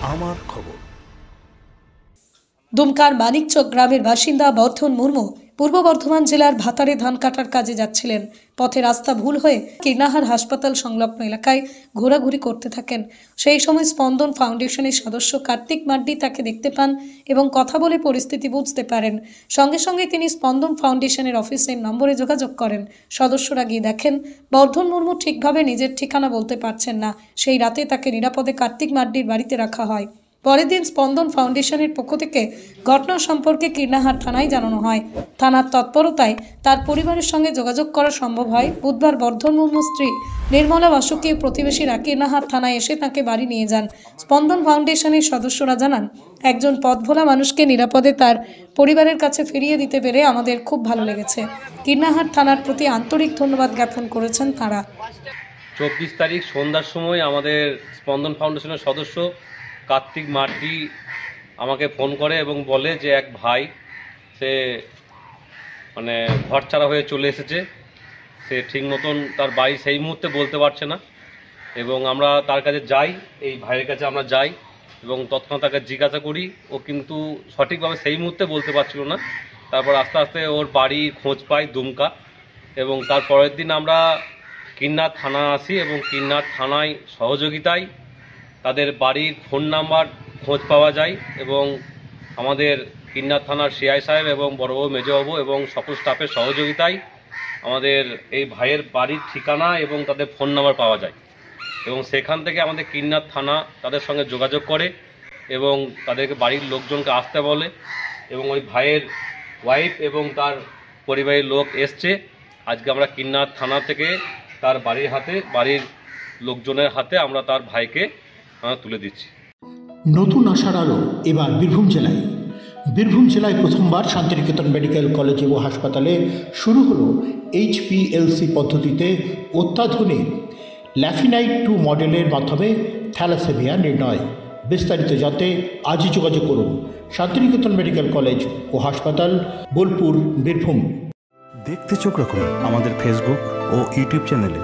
আমার খবর। দুমকার মানিকচক গ্রামের বাসিন্দা বর্ধন মুর্মু পূর্ব বর্ধমান জেলার ভাতারে ধান কাটার কাজে যাচ্ছিলেন। পথে রাস্তা ভুল হয়ে কীর্ণাহার হাসপাতাল সংলগ্ন এলাকায় ঘোরাঘুরি করতে থাকেন। সেই সময় স্পন্দন ফাউন্ডেশনের সদস্য কার্তিক মাড্ডি তাকে দেখতে পান এবং কথা বলে পরিস্থিতি বুঝতে পারেন। সঙ্গে সঙ্গে তিনি স্পন্দন ফাউন্ডেশনের অফিসের নম্বরে যোগাযোগ করেন। সদস্যরা গিয়ে দেখেন বর্ধন মুর্মু ঠিকভাবে নিজের ঠিকানা বলতে পারছেন না। সেই রাতে তাকে নিরাপদে কার্তিক মাড্ডির বাড়িতে রাখা হয়। পরের দিন স্পন্দন ফাউন্ডেশনের পক্ষ থেকে ঘটনা সম্পর্কে কীর্ণাহার থানায় জানানো হয়। থানার তৎপরতায় তার পরিবারের সঙ্গে যোগাযোগ করা সম্ভব হয়। বুধবার বর্ধন মুর্মুর স্ত্রী নির্মলা বাসুকে প্রতিবেশীরা কীর্ণাহার থানায় এসে তাকে বাড়ি নিয়ে যান। স্পন্দন ফাউন্ডেশনের সদস্যরা জানান, একজন পথভোলা মানুষকে নিরাপদে তার পরিবারের কাছে ফিরিয়ে দিতে পেরে আমাদের খুব ভালো লেগেছে। কীর্ণাহার থানার প্রতি আন্তরিক ধন্যবাদ জ্ঞাপন করেছেন তারা। 24 তারিখ সন্ধ্যার সময় আমাদের স্পন্দন ফাউন্ডেশনের সদস্য কার্তিক মাড্ডি আমাকে ফোন করে এবং বলে যে এক ভাই সে ঘর ছাড়া হয়ে চলে এসেছে, সে ঠিক মতন তার বাড়ি সেই মুহূর্তে বলতে পারছে না। এবং আমরা তার কাছে যাই, এই ভাইয়ের কাছে আমরা যাই এবং তৎক্ষণাৎ তাকে জিজ্ঞাসা করি। ও কিন্তু সঠিকভাবে সেই মুহূর্তে বলতে পারছিল না। তারপর আস্তে আস্তে ওর বাড়ি খোঁজ পাই দুমকা, এবং তার পরের দিন আমরা কীর্ণাহার থানা আসি এবং কীর্ণাহার থানায় সহযোগিতায় তাদের বাড়ির ফোন নাম্বার খোঁজ পাওয়া যায় এবং আমাদের কীর্ণাহার থানার সিআই সাহেব এবং বড়বাবু মেজবাবু এবং সকল স্টাফের সহযোগিতায় আমাদের এই ভাইয়ের বাড়ির ঠিকানা এবং তাদের ফোন নাম্বার পাওয়া যায়। এবং সেখান থেকে আমাদের কীর্ণাহার থানা তাদের সঙ্গে যোগাযোগ করে এবং তাদেরকে বাড়ির লোকজনকে আসতে বলে এবং ওই ভাইয়ের ওয়াইফ এবং তার পরিবারের লোক এসছে। আজকে আমরা কীর্ণাহার থানা থেকে তার বাড়ির লোকজনের হাতে আমরা তার ভাইকে তুলে দিচ্ছি। নতুন আশার আলো এবার বীরভূম জেলায় প্রথমবার শান্তিনিকেতন মেডিকেল কলেজ ও হাসপাতালে শুরু হলো HPLC পদ্ধতিতে অত্যাধুনিক ল্যাফিনাইট-2 মডেলের মাধ্যমে থ্যালাসেমিয়া নির্ণয়। বিস্তারিত জানতে আজই যোগাযোগ করুন শান্তিনিকেতন মেডিকেল কলেজ ও হাসপাতাল, বোলপুর, বীরভূম। দেখতে চোখ রাখুন আমাদের ফেসবুক ও ইউটিউব চ্যানেলে।